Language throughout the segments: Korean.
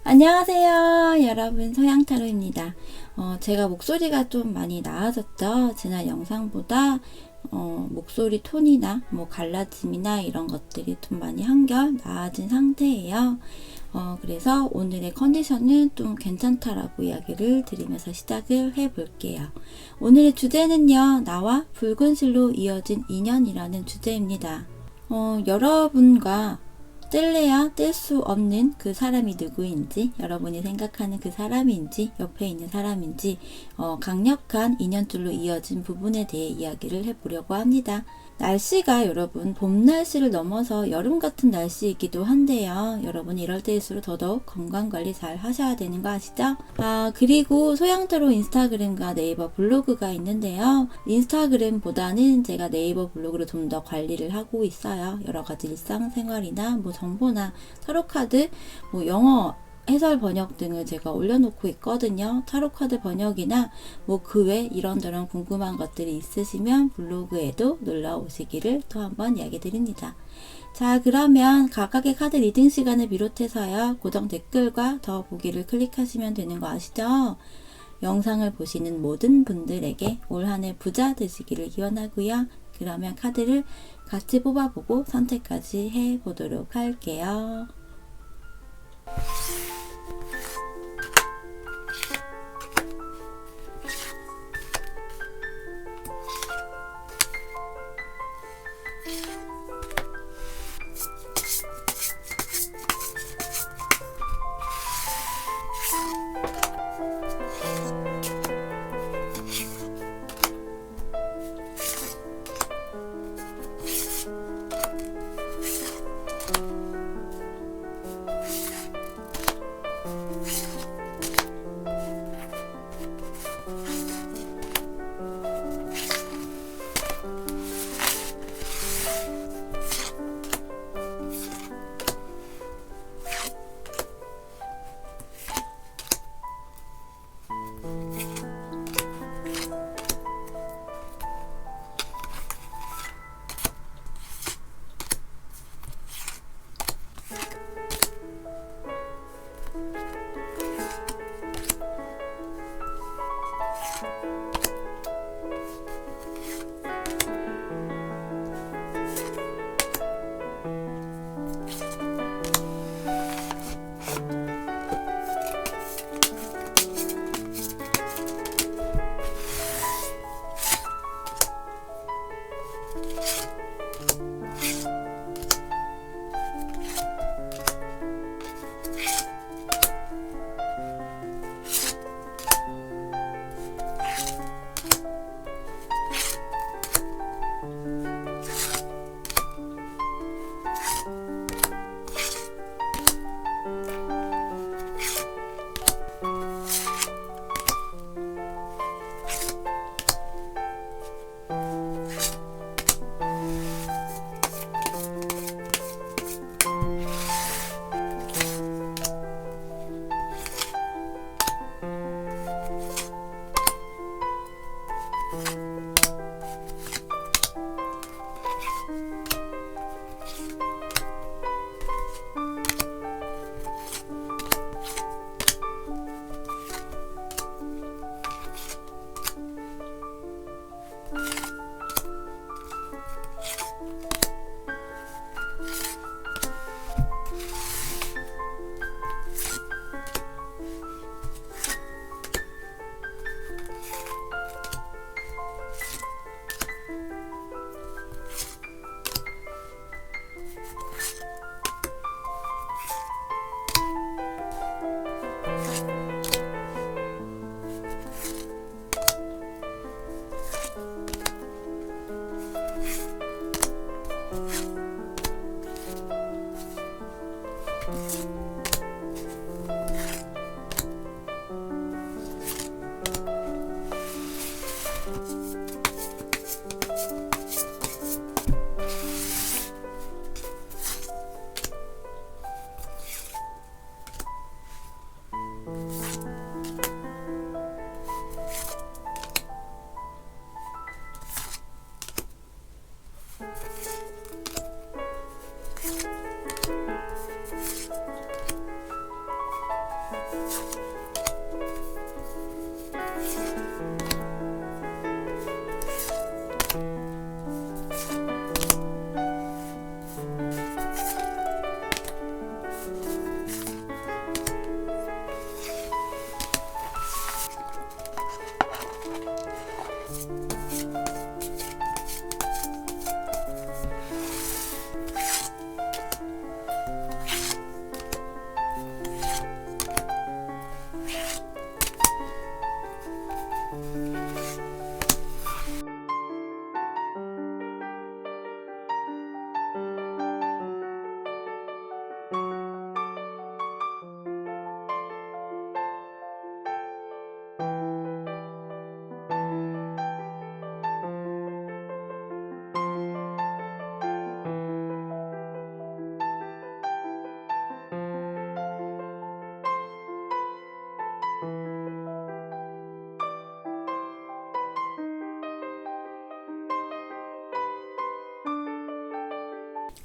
안녕하세요 여러분, 서양타로입니다. 제가 목소리가 좀 많이 나아졌죠. 지난 영상보다 목소리 톤이나 갈라짐이나 이런 것들이 좀 많이 한결 나아진 상태예요. 그래서 오늘의 컨디션은 좀 괜찮다라고 이야기를 드리면서 시작을 해 볼게요. 오늘의 주제는요, 나와 붉은 실로 이어진 인연이라는 주제입니다. 여러분과 뗄래야 뗄 수 없는 그 사람이 누구인지, 여러분이 생각하는 그 사람인지, 옆에 있는 사람인지, 강력한 인연줄로 이어진 부분에 대해 이야기를 해보려고 합니다. 날씨가 여러분 봄 날씨를 넘어서 여름 같은 날씨이기도 한데요. 여러분이 이럴 때일수록 더더욱 건강관리 잘 하셔야 되는 거 아시죠? 그리고 소양타로 인스타그램과 네이버 블로그가 있는데요. 인스타그램보다는 제가 네이버 블로그로 좀 더 관리를 하고 있어요. 여러가지 일상생활이나 정보나 타로카드, 영어 해설 번역 등을 제가 올려놓고 있거든요. 타로카드 번역이나 그 외 이런저런 궁금한 것들이 있으시면 블로그에도 놀러 오시기를 또 한번 이야기 드립니다. 자, 그러면 각각의 카드 리딩 시간을 비롯해서요, 고정 댓글과 더 보기를 클릭하시면 되는 거 아시죠? 영상을 보시는 모든 분들에게 올 한 해 부자 되시기를 기원하고요. 그러면 카드를 같이 뽑아보고 선택까지 해보도록 할게요.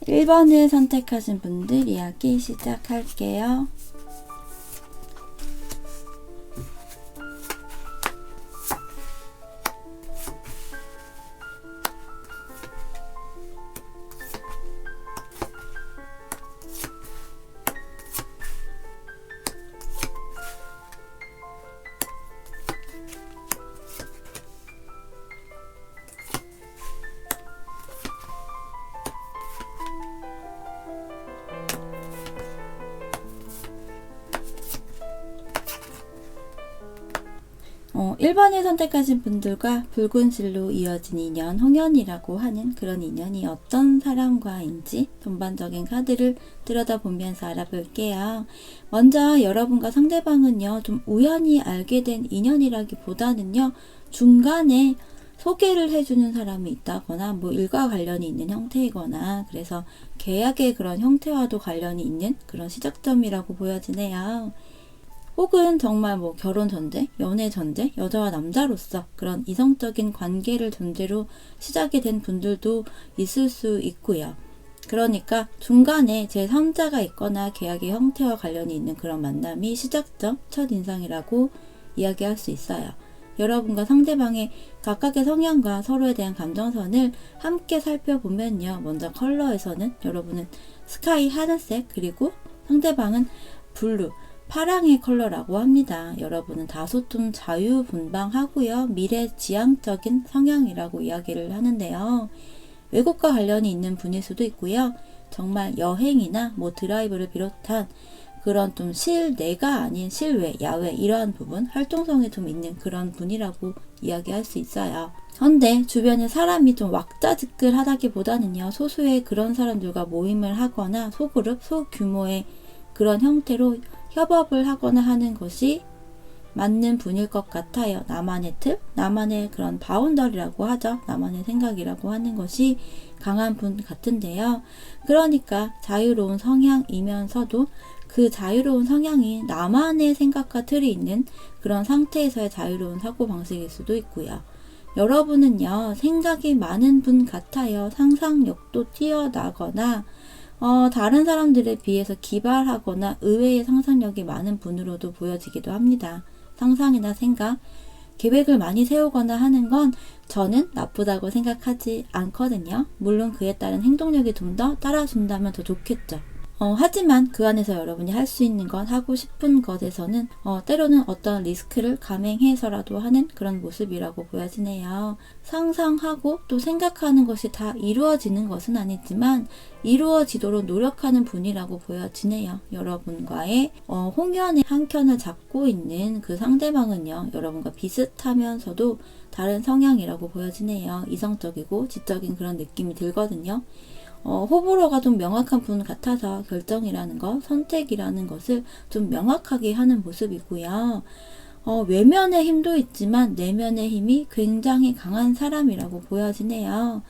(1번을) 선택하신 분들 이야기 시작할게요. (1번을) 선택하신 분들과 붉은 실로 이어진 인연, 홍연이라고 하는 그런 인연이 어떤 사람과인지 전반적인 카드를 들여다보면서 알아볼게요. 먼저 여러분과 상대방은요, 좀 우연히 알게 된 인연이라기보다는요, 중간에 소개를 해주는 사람이 있다거나 뭐 일과 관련이 있는 형태이거나, 그래서 계약의 그런 형태와도 관련이 있는 그런 시작점이라고 보여지네요. 혹은 정말 뭐 결혼 전제, 연애 전제, 여자와 남자로서 그런 이성적인 관계를 전제로 시작이 된 분들도 있을 수 있고요. 그러니까 중간에 제3자가 있거나 계약의 형태와 관련이 있는 그런 만남이 시작점, 첫인상이라고 이야기할 수 있어요. 여러분과 상대방의 각각의 성향과 서로에 대한 감정선을 함께 살펴보면요. 먼저 컬러에서는 여러분은 스카이 하늘색, 그리고 상대방은 블루, 파랑의 컬러라고 합니다. 여러분은 다소 좀 자유분방하고요. 미래지향적인 성향이라고 이야기를 하는데요. 외국과 관련이 있는 분일 수도 있고요. 정말 여행이나 뭐 드라이브를 비롯한 그런 좀 실내가 아닌 실외, 야외 이러한 부분, 활동성이 좀 있는 그런 분이라고 이야기할 수 있어요. 그런데 주변에 사람이 좀 왁자지껄하다기보다는요. 소수의 그런 사람들과 모임을 하거나 소그룹, 소규모의 그런 형태로 협업을 하거나 하는 것이 맞는 분일 것 같아요. 나만의 틀, 나만의 그런 바운더리라고 하죠. 나만의 생각이라고 하는 것이 강한 분 같은데요. 그러니까 자유로운 성향이면서도 그 자유로운 성향이 나만의 생각과 틀이 있는 그런 상태에서의 자유로운 사고방식일 수도 있고요. 여러분은요, 생각이 많은 분 같아요. 상상력도 뛰어나거나 다른 사람들에 비해서 기발하거나 의외의 상상력이 많은 분으로도 보여지기도 합니다. 상상이나 생각, 계획을 많이 세우거나 하는 건 저는 나쁘다고 생각하지 않거든요. 물론 그에 따른 행동력이 좀 더 따라준다면 더 좋겠죠. 하지만 그 안에서 여러분이 할 수 있는 것, 하고 싶은 것에서는 때로는 어떤 리스크를 감행해서라도 하는 그런 모습이라고 보여지네요. 상상하고 또 생각하는 것이 다 이루어지는 것은 아니지만 이루어지도록 노력하는 분이라고 보여지네요. 여러분과의 홍연의 한 켠을 잡고 있는 그 상대방은요, 여러분과 비슷하면서도 다른 성향이라고 보여지네요. 이성적이고 지적인 그런 느낌이 들거든요. 호불호가 좀 명확한 분 같아서 결정이라는 것, 선택이라는 것을 좀 명확하게 하는 모습이고요. 외면의 힘도 있지만 내면의 힘이 굉장히 강한 사람이라고 보여지네요.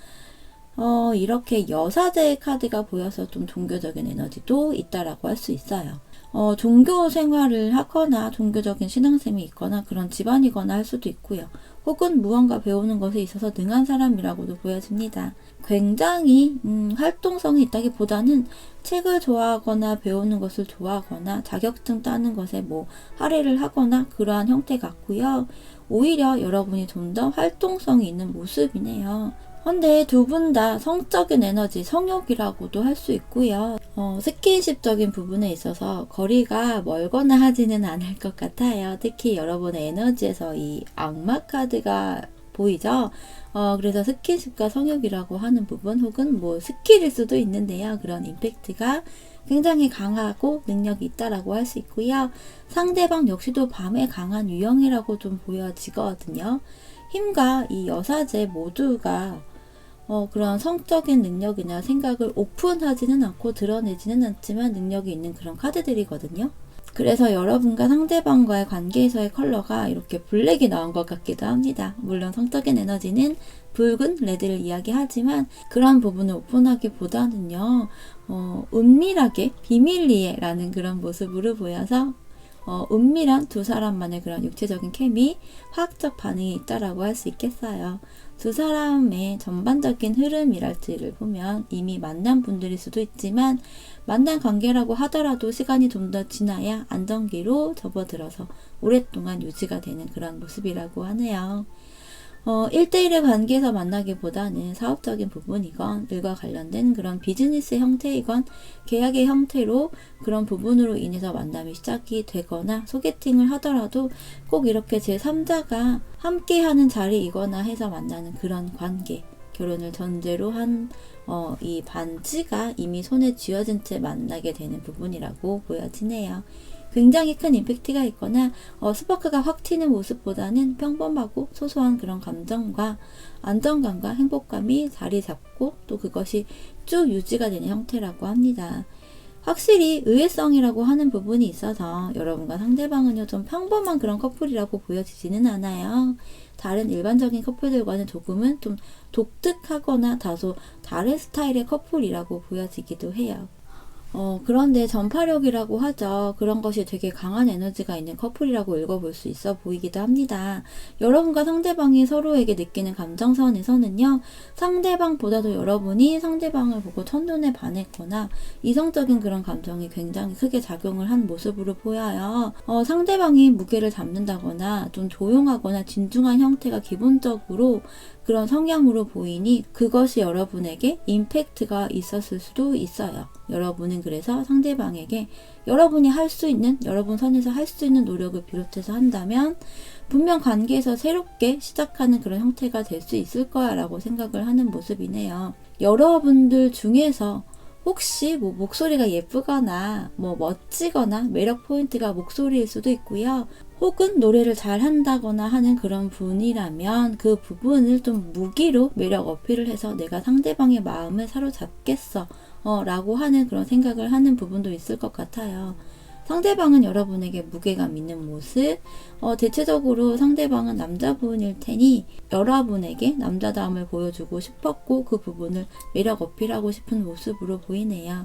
이렇게 여사제의 카드가 보여서 좀 종교적인 에너지도 있다라고 할 수 있어요. 종교 생활을 하거나 종교적인 신앙심이 있거나 그런 집안이거나 할 수도 있고요. 혹은 무언가 배우는 것에 있어서 능한 사람이라고도 보여집니다. 굉장히 활동성이 있다기보다는 책을 좋아하거나 배우는 것을 좋아하거나 자격증 따는 것에 뭐 할애를 하거나 그러한 형태 같고요. 오히려 여러분이 좀 더 활동성이 있는 모습이네요. 근데 두 분 다 성적인 에너지, 성욕이라고도 할 수 있고요. 스킨십적인 부분에 있어서 거리가 멀거나 하지는 않을 것 같아요. 특히 여러분의 에너지에서 이 악마 카드가 보이죠? 그래서 스킨십과 성욕이라고 하는 부분 혹은 뭐 스킬일 수도 있는데요. 그런 임팩트가 굉장히 강하고 능력이 있다라고 할 수 있고요. 상대방 역시도 밤에 강한 유형이라고 좀 보여지거든요. 힘과 이 여사제 모두가 그런 성적인 능력이나 생각을 오픈하지는 않고 드러내지는 않지만 능력이 있는 그런 카드들이거든요. 그래서 여러분과 상대방과의 관계에서의 컬러가 이렇게 블랙이 나온 것 같기도 합니다. 물론 성적인 에너지는 붉은 레드를 이야기하지만 그런 부분을 오픈하기보다는요. 은밀하게 비밀리에라는 그런 모습으로 보여서 은밀한 두 사람만의 그런 육체적인 케미, 화학적 반응이 있다라고 할 수 있겠어요. 두 사람의 전반적인 흐름이랄지를 보면 이미 만난 분들일 수도 있지만 만난 관계라고 하더라도 시간이 좀 더 지나야 안정기로 접어들어서 오랫동안 유지가 되는 그런 모습이라고 하네요. 1대1의 관계에서 만나기보다는 사업적인 부분이건 일과 관련된 그런 비즈니스 형태이건 계약의 형태로 그런 부분으로 인해서 만남이 시작이 되거나 소개팅을 하더라도 꼭 이렇게 제3자가 함께하는 자리이거나 해서 만나는 그런 관계, 결혼을 전제로 한 이 반지가 이미 손에 쥐어진 채 만나게 되는 부분이라고 보여지네요. 굉장히 큰 임팩트가 있거나 스파크가 확 튀는 모습보다는 평범하고 소소한 그런 감정과 안정감과 행복감이 자리 잡고 또 그것이 쭉 유지가 되는 형태라고 합니다. 확실히 의외성이라고 하는 부분이 있어서 여러분과 상대방은요 좀 평범한 그런 커플이라고 보여지지는 않아요. 다른 일반적인 커플들과는 조금은 좀 독특하거나 다소 다른 스타일의 커플이라고 보여지기도 해요. 그런데 전파력이라고 하죠. 그런 것이 되게 강한 에너지가 있는 커플이라고 읽어볼 수 있어 보이기도 합니다. 여러분과 상대방이 서로에게 느끼는 감정선에서는요, 상대방보다도 여러분이 상대방을 보고 첫눈에 반했거나 이성적인 그런 감정이 굉장히 크게 작용을 한 모습으로 보여요. 상대방이 무게를 잡는다거나 좀 조용하거나 진중한 형태가 기본적으로 그런 성향으로 보이니 그것이 여러분에게 임팩트가 있었을 수도 있어요. 여러분은 그래서 상대방에게 여러분이 할 수 있는, 여러분 선에서 할 수 있는 노력을 비롯해서 한다면 분명 관계에서 새롭게 시작하는 그런 형태가 될 수 있을 거야 라고 생각을 하는 모습이네요. 여러분들 중에서 혹시 뭐 목소리가 예쁘거나 뭐 멋지거나 매력 포인트가 목소리일 수도 있고요. 혹은 노래를 잘 한다거나 하는 그런 분이라면 그 부분을 좀 무기로 매력 어필을 해서 내가 상대방의 마음을 사로잡겠어 라고 하는 그런 생각을 하는 부분도 있을 것 같아요. 상대방은 여러분에게 무게감 있는 모습, 대체적으로 상대방은 남자분일 테니 여러분에게 남자다움을 보여주고 싶었고 그 부분을 매력 어필하고 싶은 모습으로 보이네요.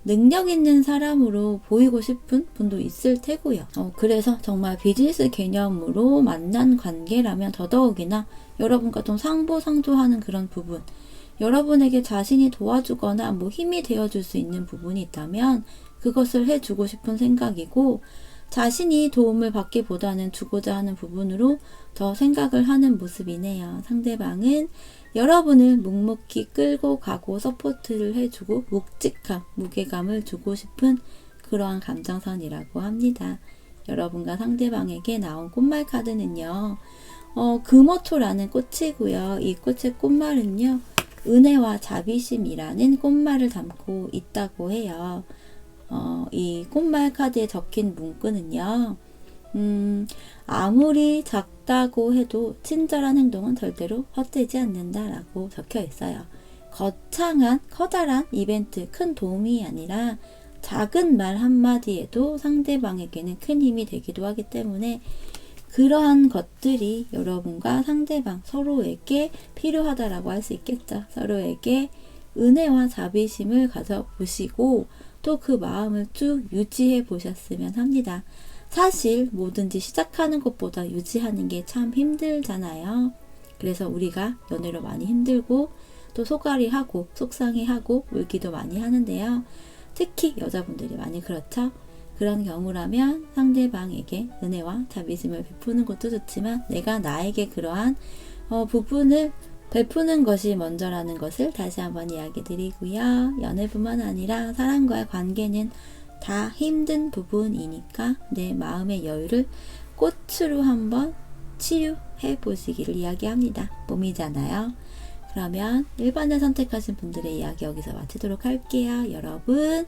능력 있는 사람으로 보이고 싶은 분도 있을 테고요. 그래서 정말 비즈니스 개념으로 만난 관계라면 더더욱이나 여러분과 좀 상부상조하는 그런 부분, 여러분에게 자신이 도와주거나 뭐 힘이 되어줄 수 있는 부분이 있다면 그것을 해주고 싶은 생각이고, 자신이 도움을 받기보다는 주고자 하는 부분으로 더 생각을 하는 모습이네요. 상대방은 여러분을 묵묵히 끌고 가고 서포트를 해주고 묵직함, 무게감을 주고 싶은 그러한 감정선이라고 합니다. 여러분과 상대방에게 나온 꽃말 카드는요. 금어초라는 꽃이고요. 이 꽃의 꽃말은요. 은혜와 자비심이라는 꽃말을 담고 있다고 해요. 이 꽃말 카드에 적힌 문구는요. 아무리 작다고 해도 친절한 행동은 절대로 헛되지 않는다라고 적혀 있어요. 거창한 커다란 이벤트, 큰 도움이 아니라 작은 말 한마디에도 상대방에게는 큰 힘이 되기도 하기 때문에 그러한 것들이 여러분과 상대방 서로에게 필요하다라고 할 수 있겠죠. 서로에게 은혜와 자비심을 가져보시고 또 그 마음을 쭉 유지해 보셨으면 합니다. 사실 뭐든지 시작하는 것보다 유지하는 게 참 힘들잖아요. 그래서 우리가 연애로 많이 힘들고 또 속앓이하고 속상해하고 울기도 많이 하는데요. 특히 여자분들이 많이 그렇죠. 그런 경우라면 상대방에게 은혜와 자비심을 베푸는 것도 좋지만 내가 나에게 그러한 부분을 베푸는 것이 먼저라는 것을 다시 한번 이야기 드리고요. 연애뿐만 아니라 사람과의 관계는 다 힘든 부분이니까 내 마음의 여유를 꽃으로 한번 치유해 보시기를 이야기합니다. 봄이잖아요. 그러면 1번을 선택하신 분들의 이야기 여기서 마치도록 할게요. 여러분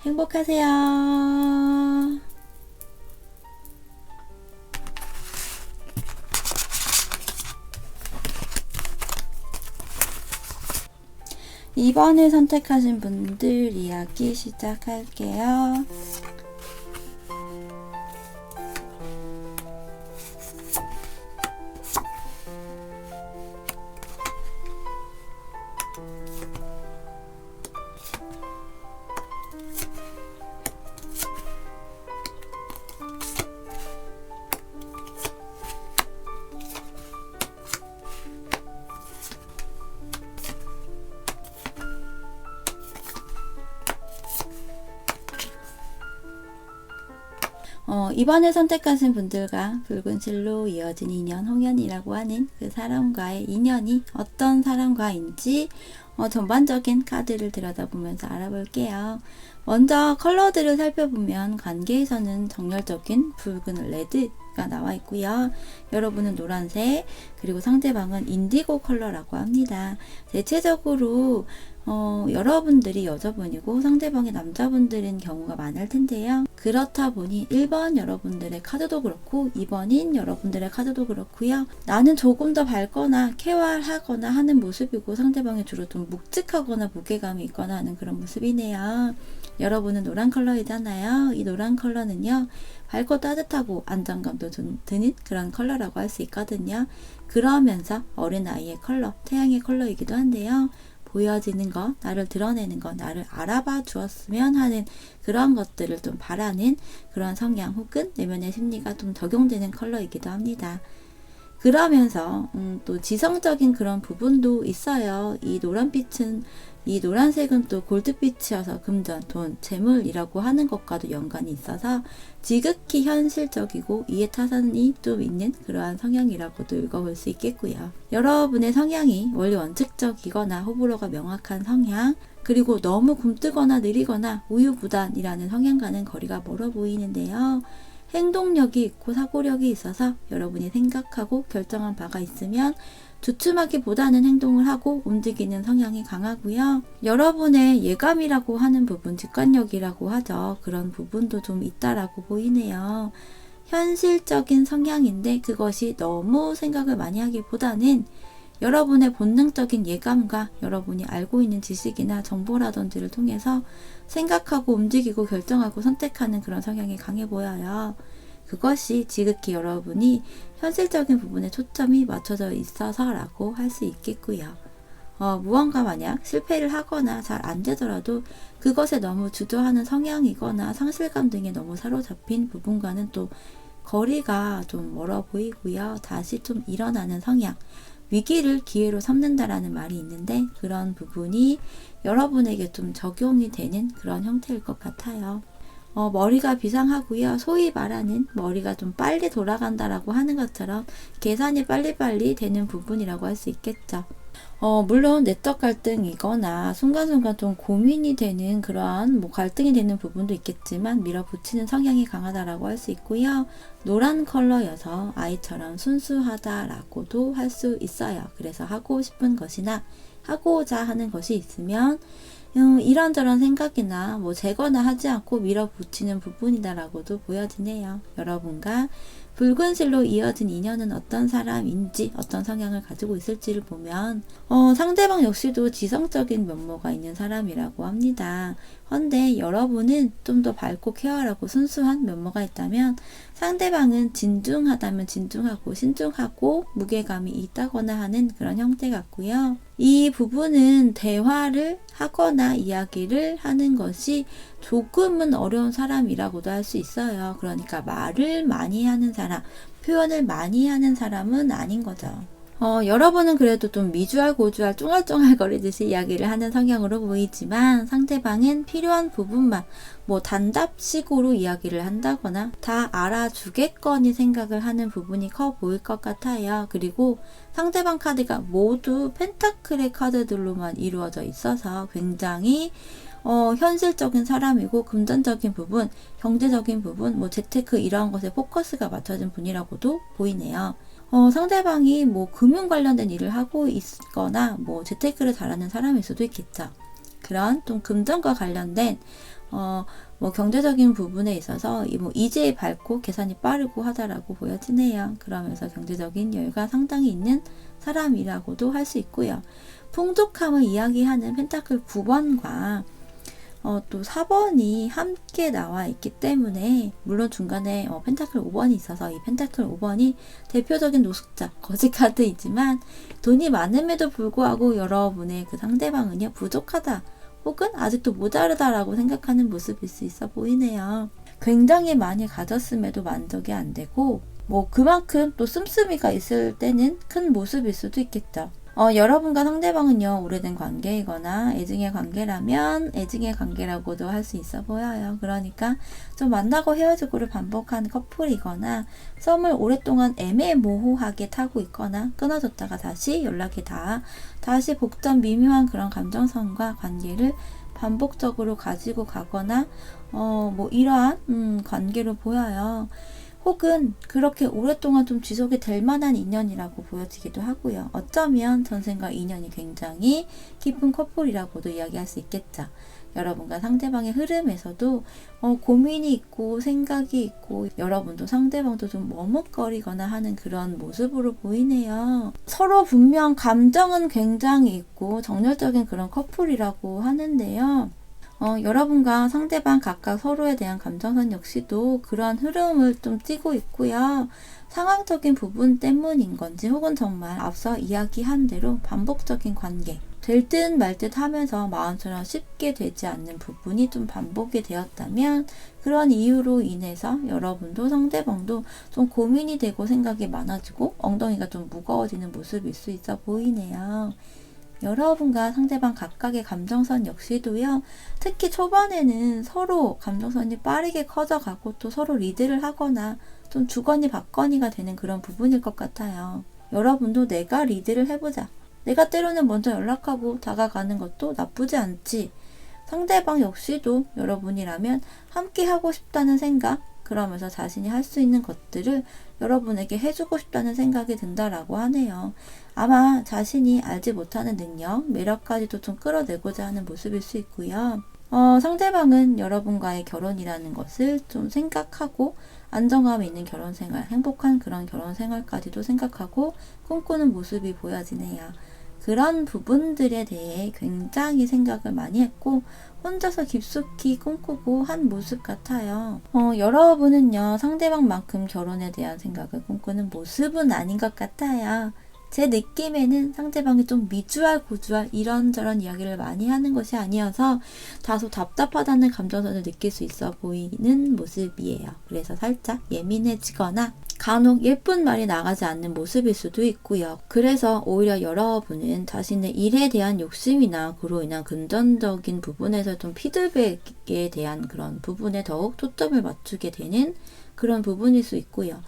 행복하세요. 2번을 선택하신 분들 이야기 시작할게요. 이번에 선택하신 분들과 붉은 실로 이어진 인연 홍연이라고 하는 그 사람과의 인연이 어떤 사람과인지 전반적인 카드를 들여다보면서 알아볼게요. 먼저 컬러들을 살펴보면 관계에서는 정열적인 붉은 레드가 나와 있고요. 여러분은 노란색, 그리고 상대방은 인디고 컬러라고 합니다. 대체적으로 여러분들이 여자분이고 상대방이 남자분들인 경우가 많을 텐데요. 그렇다 보니 1번 여러분들의 카드도 그렇고 2번인 여러분들의 카드도 그렇고요. 나는 조금 더 밝거나 쾌활하거나 하는 모습이고 상대방이 주로 좀 묵직하거나 무게감이 있거나 하는 그런 모습이네요. 여러분은 노란 컬러이잖아요. 이 노란 컬러는요, 밝고 따뜻하고 안정감도 드는 그런 컬러라고 할 수 있거든요. 그러면서 어린아이의 컬러, 태양의 컬러이기도 한데요. 보여지는 것, 나를 드러내는 것, 나를 알아봐 주었으면 하는 그런 것들을 좀 바라는 그런 성향 혹은 내면의 심리가 좀 적용되는 컬러이기도 합니다. 그러면서 또 지성적인 그런 부분도 있어요. 이 노란빛은, 이 노란색은 또 골드빛이어서 금전, 돈, 재물이라고 하는 것과도 연관이 있어서 지극히 현실적이고 이해타산이 좀 있는 그러한 성향이라고도 읽어볼 수 있겠고요. 여러분의 성향이 원리 원칙적이거나 호불호가 명확한 성향, 그리고 너무 굼뜨거나 느리거나 우유부단이라는 성향과는 거리가 멀어 보이는데요. 행동력이 있고 사고력이 있어서 여러분이 생각하고 결정한 바가 있으면 주춤하기보다는 행동을 하고 움직이는 성향이 강하고요. 여러분의 예감이라고 하는 부분, 직관력이라고 하죠. 그런 부분도 좀 있다라고 보이네요. 현실적인 성향인데 그것이 너무 생각을 많이 하기보다는 여러분의 본능적인 예감과 여러분이 알고 있는 지식이나 정보라든지를 통해서 생각하고 움직이고 결정하고 선택하는 그런 성향이 강해 보여요. 그것이 지극히 여러분이 현실적인 부분에 초점이 맞춰져 있어서 라고 할 수 있겠고요. 무언가 만약 실패를 하거나 잘 안 되더라도 그것에 너무 주저하는 성향이거나 상실감 등에 너무 사로잡힌 부분과는 또 거리가 좀 멀어 보이고요. 다시 좀 일어나는 성향, 위기를 기회로 삼는다라는 말이 있는데 그런 부분이 여러분에게 좀 적용이 되는 그런 형태일 것 같아요. 머리가 비상하고요. 소위 말하는 머리가 좀 빨리 돌아간다라고 하는 것처럼 계산이 빨리빨리 되는 부분이라고 할 수 있겠죠. 물론 내적 갈등이거나 순간순간 좀 고민이 되는 그러한 갈등이 되는 부분도 있겠지만 밀어붙이는 성향이 강하다라고 할 수 있고요. 노란 컬러여서 아이처럼 순수하다라고도 할 수 있어요. 그래서 하고 싶은 것이나 하고자 하는 것이 있으면 이런저런 생각이나 재거나 하지 않고 밀어붙이는 부분이다라고도 보여지네요. 여러분과 붉은 실로 이어진 인연은 어떤 사람인지, 어떤 성향을 가지고 있을지를 보면 상대방 역시도 지성적인 면모가 있는 사람이라고 합니다. 헌데 여러분은 좀 더 밝고 쾌활하고 순수한 면모가 있다면 상대방은 진중하다면 진중하고 신중하고 무게감이 있다거나 하는 그런 형태 같고요. 이 부분은 대화를 하거나 이야기를 하는 것이 조금은 어려운 사람이라고도 할 수 있어요. 그러니까 말을 많이 하는 사람, 표현을 많이 하는 사람은 아닌 거죠. 여러분은 그래도 좀 미주알 고주알 쫑알쫑알 거리듯이 이야기를 하는 성향으로 보이지만 상대방은 필요한 부분만 단답식으로 이야기를 한다거나 다 알아주겠거니 생각을 하는 부분이 커 보일 것 같아요. 그리고 상대방 카드가 모두 펜타클의 카드들로만 이루어져 있어서 굉장히 현실적인 사람이고 금전적인 부분, 경제적인 부분, 재테크 이런 것에 포커스가 맞춰진 분이라고도 보이네요. 상대방이 금융 관련된 일을 하고 있거나 재테크를 잘하는 사람일 수도 있겠죠. 그런 좀 금전과 관련된 경제적인 부분에 있어서 이제에 밝고 계산이 빠르고 하다라고 보여지네요. 그러면서 경제적인 여유가 상당히 있는 사람이라고도 할 수 있고요. 풍족함을 이야기하는 펜타클 9번과 또 4번이 함께 나와 있기 때문에 물론 중간에 펜타클 5번이 있어서 이 펜타클 5번이 대표적인 노숙자, 거지 카드이지만 돈이 많음에도 불구하고 여러분의 그 상대방은요 부족하다 혹은 아직도 모자르다라고 생각하는 모습일 수 있어 보이네요. 굉장히 많이 가졌음에도 만족이 안 되고 그만큼 또 씀씀이가 있을 때는 큰 모습일 수도 있겠죠. 여러분과 상대방은요 오래된 관계이거나 애증의 관계라면 애증의 관계라고도 할 수 있어 보여요. 그러니까 좀 만나고 헤어지고를 반복한 커플이거나 썸을 오랫동안 애매모호하게 타고 있거나 끊어졌다가 다시 연락이 다시 복잡 미묘한 그런 감정선과 관계를 반복적으로 가지고 가거나 이러한 관계로 보여요. 혹은 그렇게 오랫동안 좀 지속이 될 만한 인연이라고 보여지기도 하고요. 어쩌면 전생과 인연이 굉장히 깊은 커플이라고도 이야기할 수 있겠죠. 여러분과 상대방의 흐름에서도 고민이 있고 생각이 있고 여러분도 상대방도 좀 머뭇거리거나 하는 그런 모습으로 보이네요. 서로 분명 감정은 굉장히 있고 정열적인 그런 커플이라고 하는데요. 여러분과 상대방 각각 서로에 대한 감정선 역시도 그러한 흐름을 좀 띠고 있고요. 상황적인 부분 때문인 건지 혹은 정말 앞서 이야기한 대로 반복적인 관계, 될 듯 말 듯 하면서 마음처럼 쉽게 되지 않는 부분이 좀 반복이 되었다면 그런 이유로 인해서 여러분도 상대방도 좀 고민이 되고 생각이 많아지고 엉덩이가 좀 무거워지는 모습일 수 있어 보이네요. 여러분과 상대방 각각의 감정선 역시도요. 특히 초반에는 서로 감정선이 빠르게 커져가고 또 서로 리드를 하거나 좀 주거니 받거니가 되는 그런 부분일 것 같아요. 여러분도 내가 리드를 해보자. 내가 때로는 먼저 연락하고 다가가는 것도 나쁘지 않지. 상대방 역시도 여러분이라면 함께 하고 싶다는 생각, 그러면서 자신이 할 수 있는 것들을 여러분에게 해주고 싶다는 생각이 든다라고 하네요. 아마 자신이 알지 못하는 능력, 매력까지도 좀 끌어내고자 하는 모습일 수 있고요. 상대방은 여러분과의 결혼이라는 것을 좀 생각하고 안정감 있는 결혼생활, 행복한 그런 결혼생활까지도 생각하고 꿈꾸는 모습이 보여지네요. 그런 부분들에 대해 굉장히 생각을 많이 했고 혼자서 깊숙이 꿈꾸고 한 모습 같아요. 여러분은요 상대방만큼 결혼에 대한 생각을 꿈꾸는 모습은 아닌 것 같아요. 제 느낌에는 상대방이 좀 미주알 고주알 이런저런 이야기를 많이 하는 것이 아니어서 다소 답답하다는 감정선을 느낄 수 있어 보이는 모습이에요. 그래서 살짝 예민해지거나 간혹 예쁜 말이 나가지 않는 모습일 수도 있고요. 그래서 오히려 여러분은 자신의 일에 대한 욕심이나 그로 인한 금전적인 부분에서 좀 피드백에 대한 그런 부분에 더욱 초점을 맞추게 되는 그런 부분일 수 있고요.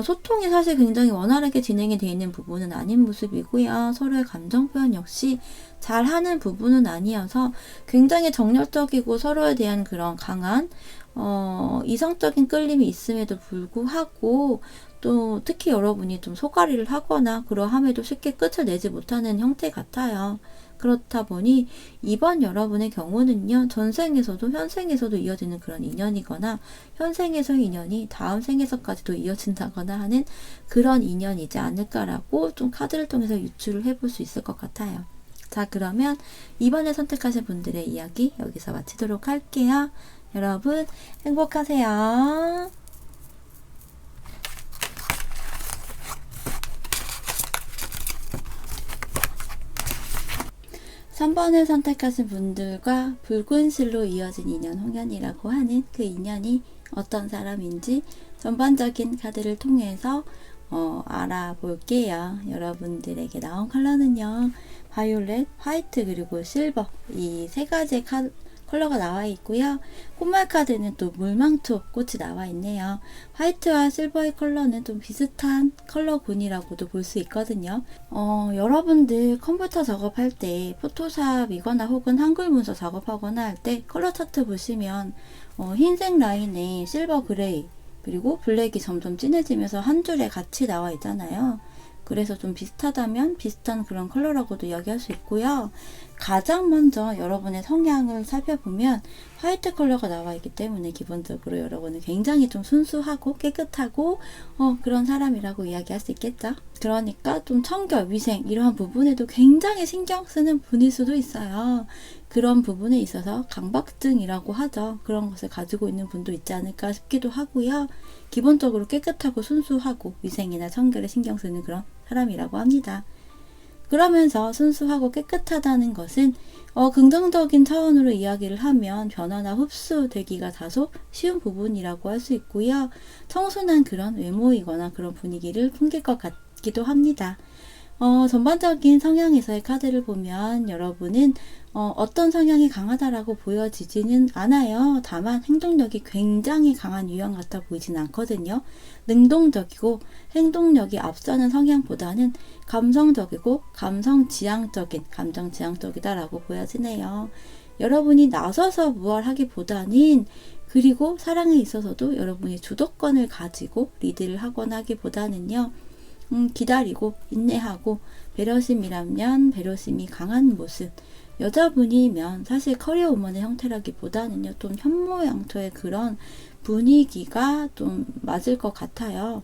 소통이 사실 굉장히 원활하게 진행이 되어 있는 부분은 아닌 모습이고요. 서로의 감정 표현 역시 잘하는 부분은 아니어서 굉장히 정열적이고 서로에 대한 그런 강한 이성적인 끌림이 있음에도 불구하고 또 특히 여러분이 좀 소가리를 하거나 그러함에도 쉽게 끝을 내지 못하는 형태 같아요. 그렇다 보니 이번 여러분의 경우는요, 전생에서도 현생에서도 이어지는 그런 인연이거나 현생에서의 인연이 다음 생에서까지도 이어진다거나 하는 그런 인연이지 않을까라고 좀 카드를 통해서 유추를 해볼 수 있을 것 같아요. 자, 그러면 이번에 선택하신 분들의 이야기 여기서 마치도록 할게요. 여러분 행복하세요. 3번을 선택하신 분들과 붉은 실로 이어진 인연 홍연이라고 하는 그 인연이 어떤 사람인지 전반적인 카드를 통해서 알아볼게요. 여러분들에게 나온 컬러는요, 바이올렛, 화이트, 그리고 실버, 이 세 가지의 컬러가 나와 있고요. 꽃말 카드는 또 물망토 꽃이 나와 있네요. 화이트와 실버의 컬러는 좀 비슷한 컬러군이라고도 볼 수 있거든요. 여러분들 컴퓨터 작업할 때 포토샵이거나 혹은 한글 문서 작업하거나 할 때 컬러 차트 보시면 흰색 라인에 실버 그레이 그리고 블랙이 점점 진해지면서 한 줄에 같이 나와 있잖아요. 그래서 좀 비슷하다면 비슷한 그런 컬러라고도 이야기할 수 있고요. 가장 먼저 여러분의 성향을 살펴보면 화이트 컬러가 나와 있기 때문에 기본적으로 여러분은 굉장히 좀 순수하고 깨끗하고 그런 사람이라고 이야기할 수 있겠죠. 그러니까 좀 청결, 위생 이러한 부분에도 굉장히 신경 쓰는 분일 수도 있어요. 그런 부분에 있어서 강박증이라고 하죠. 그런 것을 가지고 있는 분도 있지 않을까 싶기도 하고요. 기본적으로 깨끗하고 순수하고 위생이나 청결에 신경 쓰는 그런 사람이라고 합니다. 그러면서 순수하고 깨끗하다는 것은 긍정적인 차원으로 이야기를 하면 변화나 흡수되기가 다소 쉬운 부분이라고 할 수 있고요. 청순한 그런 외모이거나 그런 분위기를 풍길 것 같기도 합니다. 전반적인 성향에서의 카드를 보면 여러분은 어떤 성향이 강하다라고 보여지지는 않아요. 다만 행동력이 굉장히 강한 유형 같아 보이진 않거든요. 능동적이고 행동력이 앞서는 성향보다는 감성적이고 감정지향적이다라고 보여지네요. 여러분이 나서서 무엇을 하기보다는 그리고 사랑에 있어서도 여러분이 주도권을 가지고 리드를 하거나 하기보다는요. 기다리고 인내하고 배려심이라면 배려심이 강한 모습, 여자분이면 사실 커리어 우먼의 형태라기보다는요, 좀 현모양처의 그런 분위기가 좀 맞을 것 같아요.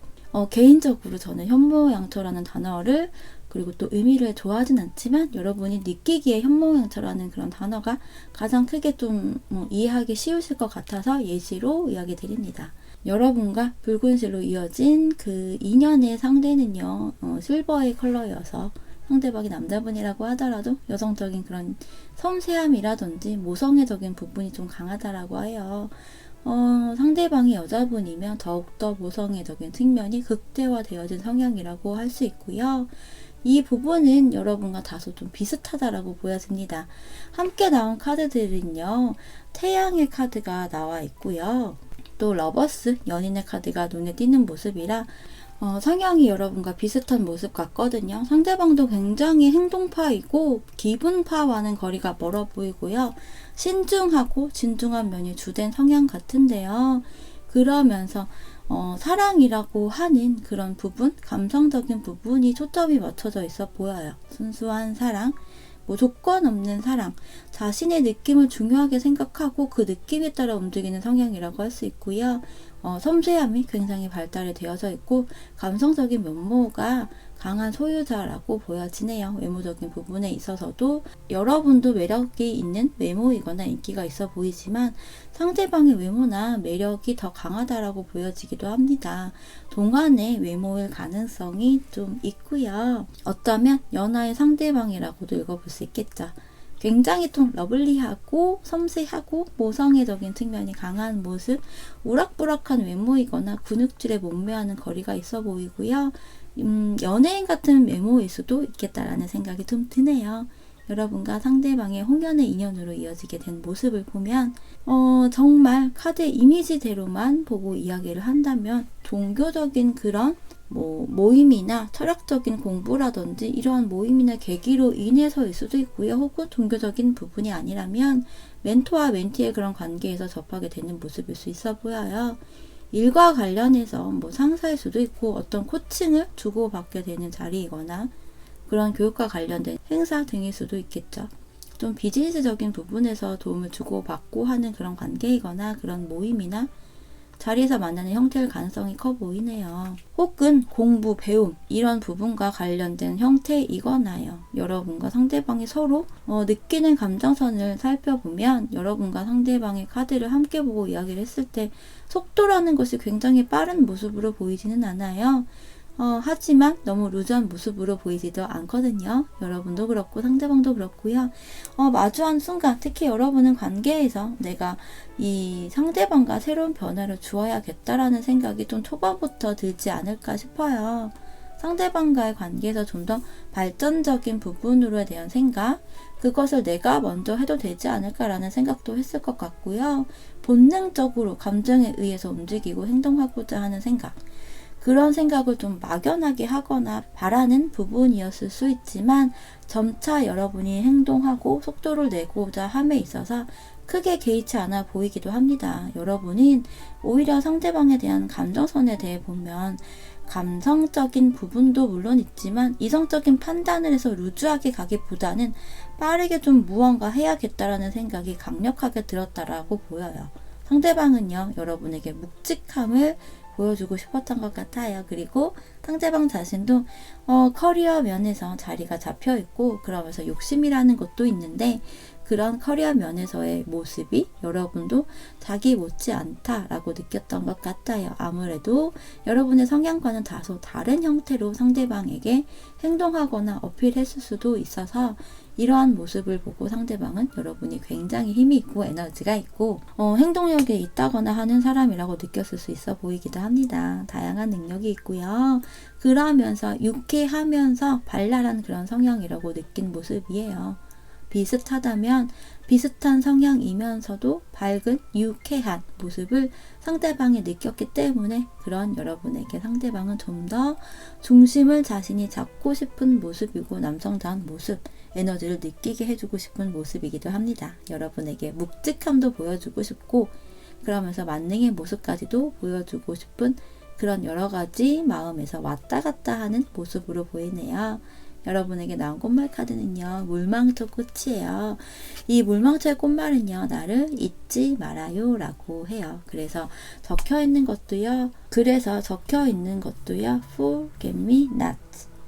개인적으로 저는 현모양처라는 단어를 그리고 또 의미를 좋아하진 않지만 여러분이 느끼기에 현모양처라는 그런 단어가 가장 크게 좀 이해하기 쉬우실 것 같아서 예시로 이야기 드립니다. 여러분과 붉은 실로 이어진 그 인연의 상대는요, 실버의 컬러여서 상대방이 남자분이라고 하더라도 여성적인 그런 섬세함이라든지 모성애적인 부분이 좀 강하다라고 해요. 상대방이 여자분이면 더욱더 모성애적인 측면이 극대화되어진 성향이라고 할 수 있고요. 이 부분은 여러분과 다소 좀 비슷하다라고 보여집니다. 함께 나온 카드들은요, 태양의 카드가 나와 있고요. 또 러버스, 연인의 카드가 눈에 띄는 모습이라 성향이 여러분과 비슷한 모습 같거든요. 상대방도 굉장히 행동파이고 기분파와는 거리가 멀어 보이고요. 신중하고 진중한 면이 주된 성향 같은데요. 그러면서 사랑이라고 하는 그런 부분, 감성적인 부분이 초점이 맞춰져 있어 보여요. 순수한 사랑, 조건 없는 사랑, 자신의 느낌을 중요하게 생각하고 그 느낌에 따라 움직이는 성향이라고 할 수 있고요. 섬세함이 굉장히 발달이 되어져 있고 감성적인 면모가 강한 소유자라고 보여지네요. 외모적인 부분에 있어서도 여러분도 매력이 있는 외모이거나 인기가 있어 보이지만 상대방의 외모나 매력이 더 강하다라고 보여지기도 합니다. 동안의 외모일 가능성이 좀 있고요. 어쩌면 연하의 상대방이라고도 읽어볼 수 있겠죠. 굉장히 좀 러블리하고 섬세하고 모성애적인 측면이 강한 모습, 우락부락한 외모이거나 근육질에 몸매와는 거리가 있어 보이고요. 연예인 같은 외모일 수도 있겠다라는 생각이 좀 드네요. 여러분과 상대방의 홍연의 인연으로 이어지게 된 모습을 보면 정말 카드의 이미지대로만 보고 이야기를 한다면 종교적인 그런 모임이나 철학적인 공부라든지 이러한 모임이나 계기로 인해서일 수도 있고요. 혹은 종교적인 부분이 아니라면 멘토와 멘티의 그런 관계에서 접하게 되는 모습일 수 있어 보여요. 일과 관련해서 상사일 수도 있고 어떤 코칭을 주고받게 되는 자리이거나 그런 교육과 관련된 행사 등일 수도 있겠죠. 좀 비즈니스적인 부분에서 도움을 주고받고 하는 그런 관계이거나 그런 모임이나 자리에서 만나는 형태일 가능성이 커 보이네요. 혹은 공부, 배움 이런 부분과 관련된 형태이거나요. 여러분과 상대방이 서로 느끼는 감정선을 살펴보면 여러분과 상대방의 카드를 함께 보고 이야기를 했을 때 속도라는 것이 굉장히 빠른 모습으로 보이지는 않아요. 하지만 너무 루즈한 모습으로 보이지도 않거든요. 여러분도 그렇고 상대방도 그렇고요. 마주한 순간 특히 여러분은 관계에서 내가 이 상대방과 새로운 변화를 주어야겠다라는 생각이 좀 초반부터 들지 않을까 싶어요. 상대방과의 관계에서 좀 더 발전적인 부분으로에 대한 생각, 그것을 내가 먼저 해도 되지 않을까라는 생각도 했을 것 같고요. 본능적으로 감정에 의해서 움직이고 행동하고자 하는 생각, 그런 생각을 좀 막연하게 하거나 바라는 부분이었을 수 있지만 점차 여러분이 행동하고 속도를 내고자 함에 있어서 크게 개의치 않아 보이기도 합니다. 여러분은 오히려 상대방에 대한 감정선에 대해 보면 감성적인 부분도 물론 있지만 이성적인 판단을 해서 루즈하게 가기보다는 빠르게 좀 무언가 해야겠다라는 생각이 강력하게 들었다라고 보여요. 상대방은요, 여러분에게 묵직함을 보여주고 싶었던 것 같아요. 그리고 상대방 자신도 커리어 면에서 자리가 잡혀 있고 그러면서 욕심이라는 것도 있는데 그런 커리어 면에서의 모습이 여러분도 자기 못지 않다라고 느꼈던 것 같아요. 아무래도 여러분의 성향과는 다소 다른 형태로 상대방에게 행동하거나 어필했을 수도 있어서 이러한 모습을 보고 상대방은 여러분이 굉장히 힘이 있고 에너지가 있고 행동력에 있다거나 하는 사람이라고 느꼈을 수 있어 보이기도 합니다. 다양한 능력이 있고요. 그러면서 유쾌하면서 발랄한 그런 성향이라고 느낀 모습이에요. 비슷하다면 비슷한 성향이면서도 밝은 유쾌한 모습을 상대방이 느꼈기 때문에 그런 여러분에게 상대방은 좀 더 중심을 자신이 잡고 싶은 모습이고 남성다운 모습, 에너지를 느끼게 해주고 싶은 모습이기도 합니다. 여러분에게 묵직함도 보여주고 싶고 그러면서 만능의 모습까지도 보여주고 싶은 그런 여러 가지 마음에서 왔다 갔다 하는 모습으로 보이네요. 여러분에게 나온 꽃말 카드는요, 물망초 꽃이에요. 이 물망초의 꽃말은요, 나를 잊지 말아요 라고 해요. 그래서 적혀 있는 것도요, forget me not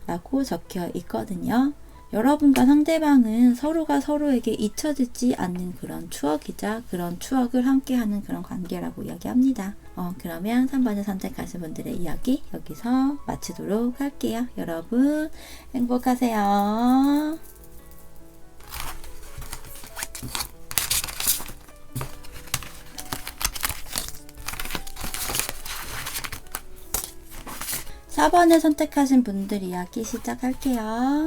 라고 적혀 있거든요. 여러분과 상대방은 서로가 서로에게 잊혀지지 않는 그런 추억이자 그런 추억을 함께하는 그런 관계라고 이야기합니다. 그러면 3번을 선택하신 분들의 이야기 여기서 마치도록 할게요. 여러분 행복하세요. 4번을 선택하신 분들 이야기 시작할게요.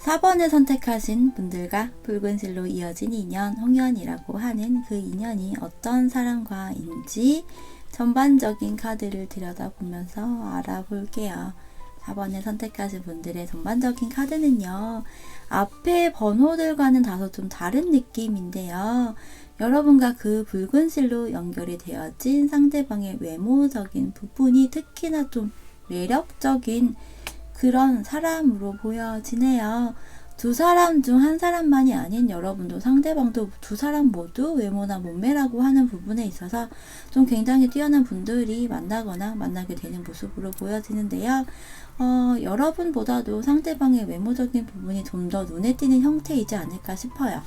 4번을 선택하신 분들과 붉은 실로 이어진 인연, 홍연이라고 하는 그 인연이 어떤 사람과인지 전반적인 카드를 들여다보면서 알아볼게요. 4번을 선택하신 분들의 전반적인 카드는요, 앞에 번호들과는 다소 좀 다른 느낌인데요. 여러분과 그 붉은 실로 연결이 되어진 상대방의 외모적인 부분이 특히나 좀 매력적인 그런 사람으로 보여지네요. 두 사람 중 한 사람만이 아닌 여러분도 상대방도 두 사람 모두 외모나 몸매라고 하는 부분에 있어서 좀 굉장히 뛰어난 분들이 만나거나 만나게 되는 모습으로 보여지는데요. 여러분보다도 상대방의 외모적인 부분이 좀 더 눈에 띄는 형태이지 않을까 싶어요.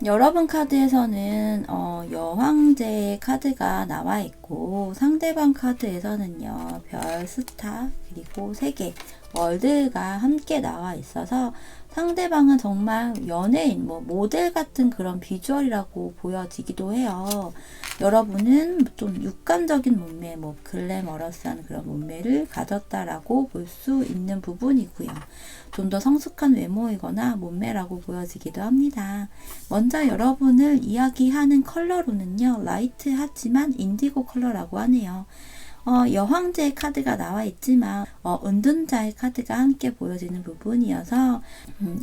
여러분 카드에서는 여왕제의 카드가 나와 있고 상대방 카드에서는요 별, 스타, 그리고 세계, 월드가 함께 나와 있어서 상대방은 정말 연예인, 뭐 모델 같은 그런 비주얼이라고 보여지기도 해요. 여러분은 좀 육감적인 몸매, 뭐 글래머러스한 그런 몸매를 가졌다라고 볼 수 있는 부분이고요. 좀 더 성숙한 외모이거나 몸매라고 보여지기도 합니다. 먼저 여러분을 이야기하는 컬러로는요, 라이트하지만 인디고 컬러라고 하네요. 여황제의 카드가 나와 있지만 은둔자의 카드가 함께 보여지는 부분이어서